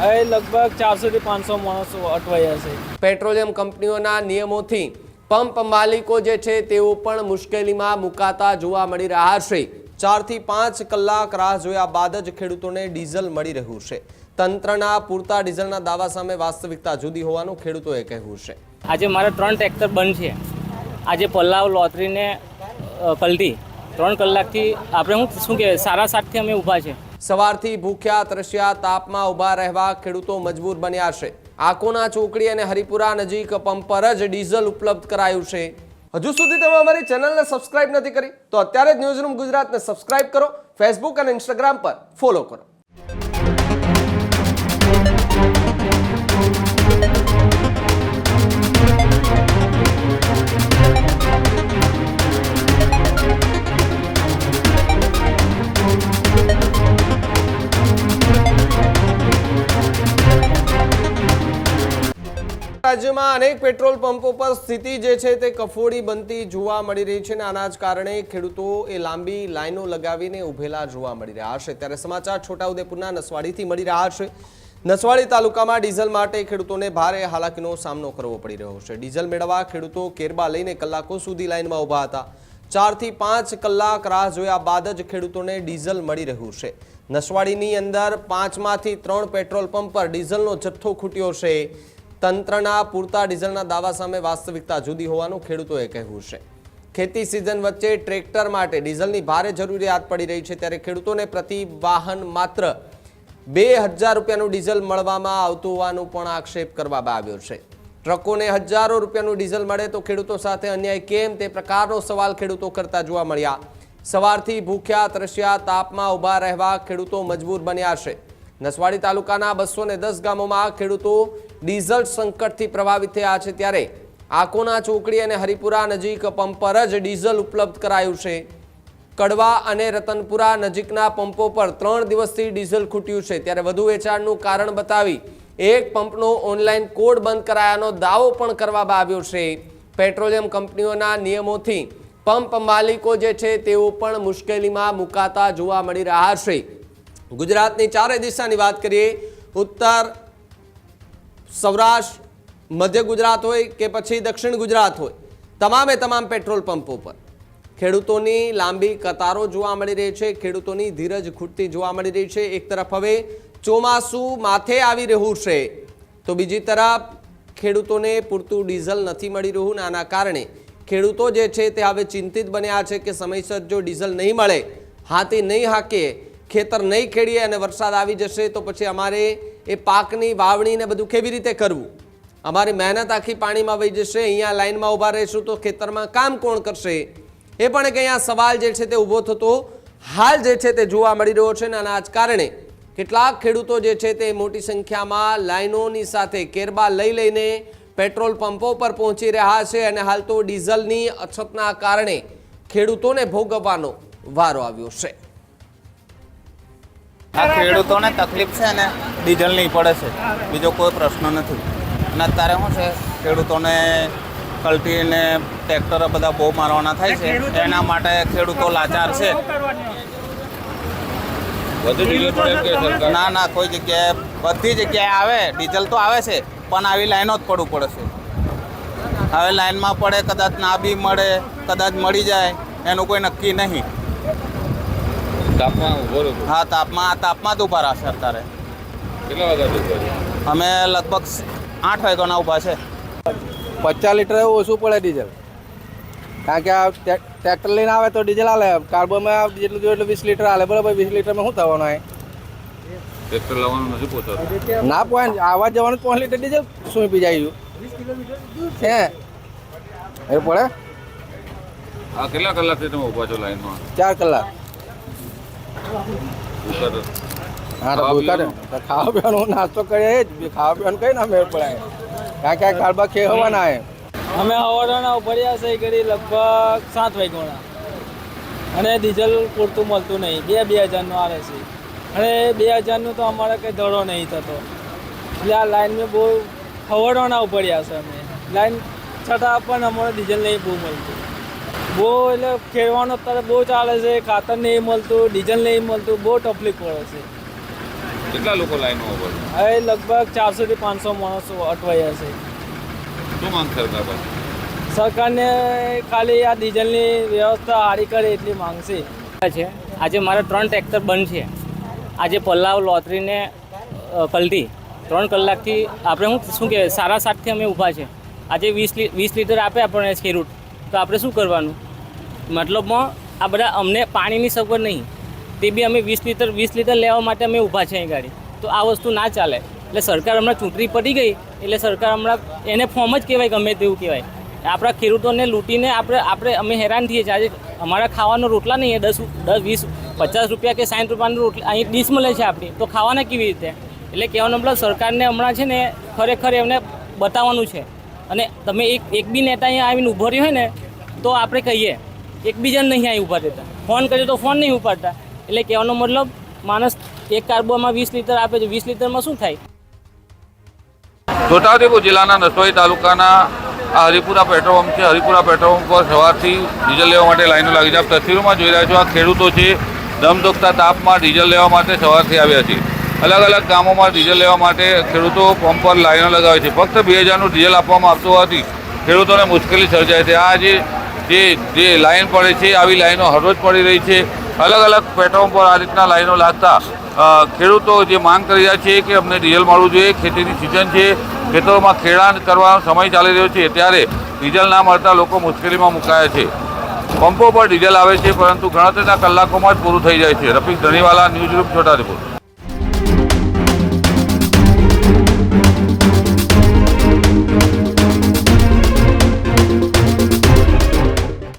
હવે લગભગ 400 થી 500 માણસો અટવાયા છે। પેટ્રોલિયમ કંપનીઓના નિયમોથી પંપ માલિકો જે છે તેઓ પણ મુશ્કેલીમાં મુકાતા જોવા મળી રહ્યા છે। 4 થી 5 કલાક રાહ જોયા બાદ જ ખેડૂતોને ડીઝલ મળી રહ્યું છે। તંત્રના પૂરતા ડીઝલના દાવા સામે વાસ્તવિકતા જુદી હોવાનું ખેડૂતોએ કહેવું છે। આજે મારા 3 ટ્રેક્ટર બંધ છે। આજે પલ્લાવ લોતરીને કલટી 3 કલાકથી આપણે શું કહેવાય 7:30થી અમે ઊભા છે। સવારથી ભૂખ્યા તરસ્યા તાપમાં ઊભા રહેવા ખેડૂતો મજબૂર બન્યા છે। આકોના ચોકડી અને હરિપુરા નજીક પંપ પર જ ડીઝલ ઉપલબ્ધ કરાયું છે। હજુ સુધી તમે અમારી ચેનલને સબસ્ક્રાઇબ નથી કરી તો અત્યારે જ ન્યૂઝરૂમ ગુજરાતને સબસ્ક્રાઇબ કરો, ફેસબુક અને ઇન્સ્ટાગ્રામ પર ફોલો કરો। રાજ્યમાં અનેક પેટ્રોલ પંપો પર સ્થિતિ જે છે તે કફોડી બનતી જોવા મળી રહી છે અને આના જ કારણે ખેડૂતો એ લાંબી લાઈનો લગાવીને ઉભેલા જોવા મળી રહ્યા છે। ત્યારે સમાચાર છોટાઉદેપુરના નસવાડીથી મળી રહ્યા છે। નસવાડી તાલુકામાં ડીઝલ માટે ખેડૂતોને ભારે હાલાકીનો સામનો કરવો પડી રહ્યો છે। ડીઝલ મેળવવા ખેડૂતો કેરબા લઈને કલાકો સુધી લાઈનમાં ઊભા હતા। 4 થી 5 કલાક રાહ જોયા બાદ જ ખેડૂતોને ડીઝલ મળી રહ્યું છે। નસવાડીની અંદર 5 માંથી 3 પેટ્રોલ પંપ પર ડીઝલનો જથ્થો ખૂટ્યો છે। તંત્રના પૂરતા ડીઝલના દાવા સામે વાસ્તવિકતા જુદી હોવાનું ખેડૂતોએ કહેવું છે। ખેતી સિઝન વચ્ચે ટ્રેક્ટર માટે ડીઝલની ભારે જરૂરિયાત પડી રહી છે ત્યારે ખેડૂતોને પ્રતિ વાહન માત્ર 2000 રૂપિયાનું ડીઝલ મળવામાં આવતું હોવાનું પણ આક્ષેપ કરવામાં આવ્યો છે। ટ્રકોને હજારો રૂપિયાનું ડીઝલ મળે તો ખેડૂતો સાથે અન્યાય કેમ તે પ્રકારનો સવાલ ખેડૂતો કરતા જોવા મળ્યા। સવારથી ભૂખ્યા તરસ્યા તાપમાં ઊભા રહેવા ખેડૂતો મજબૂર બન્યા છે। નસવાડી તાલુકાના 210 ગામોમાં ખેડૂતો ડીઝલ સંકટથી પ્રભાવિત થયા છે ત્યારે આકોના ચોકડી અને હરિપુરા નજીક પંપ પર જ ડીઝલ ઉપલબ્ધ કરાયું છે। કડવા અને રતનપુરા નજીકના પંપો પર 3 દિવસથી ડીઝલ ખૂટ્યું છે ત્યારે વધુ વેચાણનું કારણ બતાવી એક પંપનો ઓનલાઈન કોડ બંધ કરાયાનો દાવો પણ કરવામાં આવ્યો છે। પેટ્રોલિયમ કંપનીઓના નિયમોથી પંપ માલિકો જે છે તેઓ પણ મુશ્કેલીમાં મુકાતા જોવા મળી રહ્યા છે। ગુજરાતની ચારે દિશાની વાત કરીએ, ઉત્તર, સૌરાષ્ટ્ર, મધ્ય ગુજરાત હોય કે પછી દક્ષિણ ગુજરાત હોય, તમામે તમામ પેટ્રોલ પંપો પર ખેડૂતોની લાંબી કતારો જોવા મળી રહી છે। ખેડૂતોની ધીરજ ખૂટતી જોવા મળી રહી છે। એક તરફ હવે ચોમાસું માથે આવી રહ્યું છે તો બીજી તરફ ખેડૂતોને પૂરતું ડીઝલ નથી મળી રહ્યું અને આના કારણે ખેડૂતો જે છે તે હવે ચિંતિત બન્યા છે કે સમયસર જો ડીઝલ નહીં મળે, હાથી નહીં હાકે, ખેતર નહીં ખેડીએ અને વરસાદ આવી જશે તો પછી અમારે એ પાકની વાવણી ને બધું કેવી રીતે કરવું? અમારી મહેનત આખી પાણીમાં વહી જશે। અહીંયા લાઈનમાં ઊભા રહીશું તો ખેતરમાં કામ કોણ કરશે? એ પણ એક અહીંયા સવાલ જે છે તે ઊભો થતો હાલ જે છે તે જોવા મળી રહ્યો છે અને આના જ કારણે કેટલાક ખેડૂતો જે છે તે મોટી સંખ્યામાં લાઈનોની સાથે કેરબા લઈને પેટ્રોલ પંપો પર પહોંચી રહ્યા છે અને હાલ તો ડીઝલની અછતના કારણે ખેડૂતોને ભોગવવાનો વારો આવ્યો છે। આ ખેડૂતોને તકલીફ છે ને ડીઝલની પડે છે, બીજો કોઈ પ્રશ્ન નથી। અને અત્યારે શું છે, ખેડૂતોને કલ્ટીને ટ્રેક્ટર બધા બહુ મારવાના થાય છે, એના માટે ખેડૂતો લાચાર છે। ના ના, કોઈ જગ્યાએ બધી જગ્યાએ આવે ડીઝલ તો આવે છે પણ આવી લાઈનો જ પડવું પડે છે। હવે લાઈનમાં પડે, કદાચ ના બી મળે, કદાચ મળી જાય, એનું કોઈ નક્કી નહીં। હા, તાપમાં જ ઊભા રહેશે અત્યારે। કેટલા વાગ્યા? અમે લગભગ 8 વાગ્યાના ઊભા છે। 50 લીટર ઓછું પડે ડીઝલ, કારણ કે આ ટ્રેક્ટર લઈને આવે તો ડીઝલ હાલે, કાર્બોમાં જેટલું જોઈએ એટલું 20 લીટર હાલે, બરાબર? 20 લીટરમાં શું થવાનું? હોય ટ્રેક્ટર લાવવાનું નથી પહોંચતું, ના પોઈન્ટ આવવા જવાનું 5 લીટર ડીઝલ શું પી જાય હે એ પડે। આ કેટલા કલાકથી તમે ઊભા છો લાઈનમાં? 4 કલાક। હા, તો ખાવા પીવાનું નાસ્તો કરીએ જ, ખાવા પીવાનું કઈ ના મેળ પડે, કારણ કે આ કારબા ખેવાના હે। અમે હવારના ઉપડ્યા છે કરી લગભગ 7 વાગ્યાના અને ડીઝલ પૂરતું મળતું નહીં। 2000નું આવે છે અને 2000નું તો અમારે કંઈ દડો નહીં થતો, એટલે આ લાઈનમાં બહુ હવારના ઉપડ્યા છે અમે લાઈન છતાં પણ અમારે ડીઝલ નહીં બહુ મળતું। બહુ એટલે ખેડવાનો અત્યારે બહુ ચાલે છે, ખાતર નહીં મળતું, ડીઝલ નહીં મળતું, બહુ તકલીફ પડે છે। કેટલા લોકો લાઈનમાં ઊભા છે? હવે લગભગ 400 થી 500 માણસો અટવાયા છે. શું માંગ સરકાર પાસે? સરકારને ખાલી આ ડીઝલની વ્યવસ્થા સારી કરે એટલી માંગ છે. છે આજે મારા 3 ટ્રેક્ટર બંધ છે. આજે પલ્લાવ લોતરીને કલટી 3 કલાકથી આપણે શું કહેવાય 7:30થી અમે ઊભા છે. આજે 20 લીટર આપે આપણને ખેડૂત, તો આપણે શું કરવાનું? મતલબમાં આ બધા અમને પાણીની સગવડ નહીં, તે બી અમે 20 લીટર લેવા માટે અમે ઊભા છે અહીં ગાડી. તો આ વસ્તુ ના ચાલે. એટલે સરકાર હમણાં ચૂંટણી પડી ગઈ એટલે સરકાર હમણાં એને ફોર્મ જ કહેવાય, ગમે તેવું કહેવાય. આપણા ખેડૂતોને લૂંટીને અમે હેરાન થઈએ છીએ. આજે અમારા ખાવાનો રોટલા નહીં, 10, 20, 50 રૂપિયા કે 60 રૂપિયાનો રોટલા અહીં ડીશ મળે છે આપણી, તો ખાવાના કેવી રીતે? એટલે કહેવાનો મતલબ સરકારને હમણાં છે ને ખરેખર એમને બતાવવાનું છે. અને તમે એક બી નેતા અહીંયા આવીને ઊભો રહ્યો હોય ને તો આપણે કહીએ, એકબીજાને નહીં અહીં ઊભા રહેતા. ફોન કર્યો તો ફોન નહીં ઉપાડતા. એટલે કહેવાનો મતલબ માણસ એક કાર્બોમાં 20 લીટર આપે છે, 20 લીટરમાં શું થાય? છોટાઉદેપુર જિલ્લાના નસવાડી તાલુકાના આ હરિપુરા પેટ્રોલ પંપ છે. હરિપુરા પેટ્રોલ પંપ પર સવારથી ડીઝલ લેવા માટે લાઈનો લાગી છે. આપ તસવીરોમાં જોઈ રહ્યા છો, આ ખેડૂતો છે ધમધોકતા તાપમાં ડીઝલ લેવા માટે સવારથી આવ્યા છે. અલગ અલગ ગામોમાં ડીઝલ લેવા માટે ખેડૂતો પંપ પર લાઈનો લગાવે છે. ફક્ત 2000નું ડીઝલ આપવામાં આવતું હોવાથી ખેડૂતોને મુશ્કેલી સર્જાય છે. આ જે લાઈન પડે છે, આવી લાઈનો હરરોજ પડી રહી છે. અલગ અલગ પેટ્રોલ પંપ પર આ રીતના લાઈનો લાગતા ખેડૂતો જે માંગ કરી રહ્યા છે કે અમને ડીઝલ મળવું જોઈએ. ખેતીની સિઝન છે, ખેતરોમાં ખેડાણ કરવાનો સમય ચાલી રહ્યો છે, ત્યારે ડીઝલ ના મળતા લોકો મુશ્કેલીમાં મુકાયા છે. પંપો પર ડીઝલ આવે છે પરંતુ ગણતરીના કલાકોમાં જ પૂરું થઈ જાય છે. Rafiq Dhaniwala, news room, Chhota Udepur.